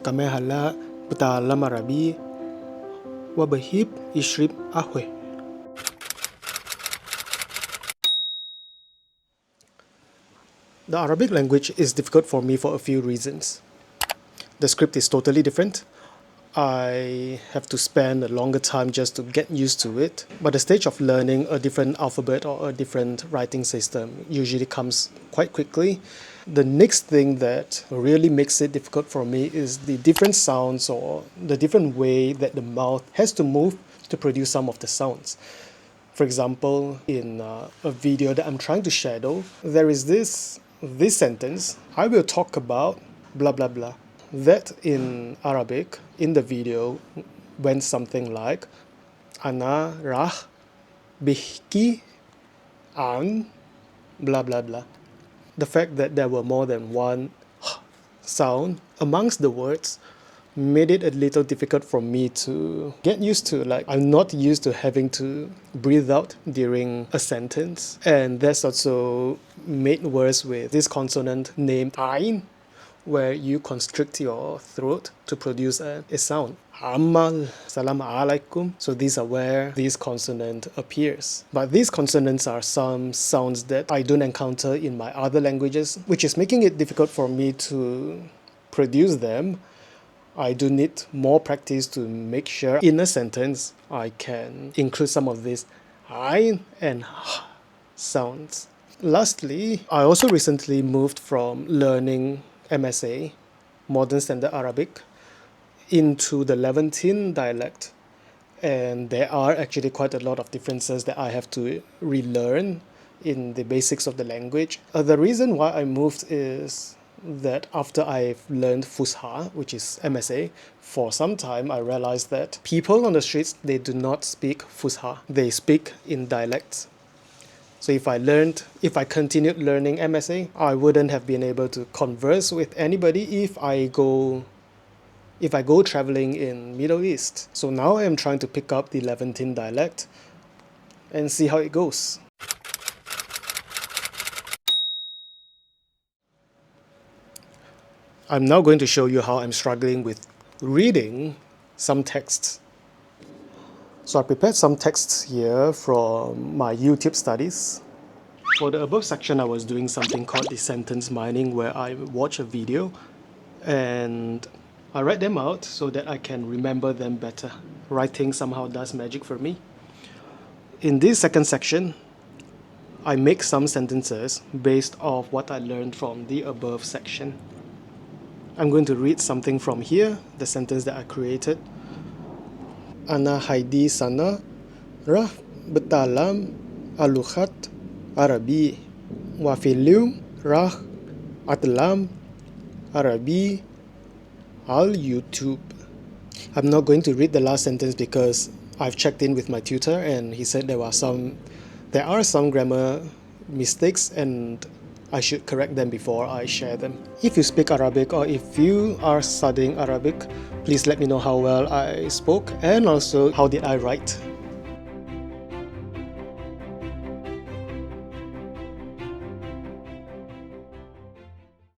Kami hala betalam Arabi wabahib ishrib ahwe. The Arabic language is difficult for me for a few reasons. The script is totally different. I have to spend a longer time just to get used to it. But the stage of learning a different alphabet or a different writing system usually comes quite quickly. The next thing that really makes it difficult for me is the different sounds or the different way that the mouth has to move to produce some of the sounds. For example, in a video that I'm trying to shadow, there is this sentence, I will talk about blah blah blah. That in Arabic, in the video, went something like Ana rah bihki an blah blah blah. The fact that there were more than one sound amongst the words made it a little difficult for me to get used to. Like, I'm not used to having to breathe out during a sentence, and that's also made worse with this consonant named Ain, where you constrict your throat to produce a sound. Amal, salam alaikum. So these are where this consonant appears. But these consonants are some sounds that I don't encounter in my other languages, which is making it difficult for me to produce them. I do need more practice to make sure in a sentence I can include some of these ain and sounds. Lastly, I also recently moved from learning MSA, Modern Standard Arabic, into the Levantine dialect. And there are actually quite a lot of differences that I have to relearn in the basics of the language. The reason why I moved is that after I've learned Fusha, which is MSA, for some time I realized that people on the streets, they do not speak Fusha. They speak in dialects. So if I continued learning MSA, I wouldn't have been able to converse with anybody if I go traveling in Middle East. So now I am trying to pick up the Levantine dialect and see how it goes. I'm now going to show you how I'm struggling with reading some texts. So I prepared some texts here from my YouTube studies. For the above section, I was doing something called the sentence mining, where I watch a video and I write them out so that I can remember them better. Writing somehow does magic for me. In this second section, I make some sentences based off what I learned from the above section. I'm going to read something from here, the sentence that I created. Ana haidi sana rah betalam alukhat Arabi wa filyum rah atlam Arabi al YouTube. I'm not going to read the last sentence because I've checked in with my tutor and he said there are some grammar mistakes and I should correct them before I share them. If you speak Arabic or if you are studying Arabic, please let me know how well I spoke and also how did I write.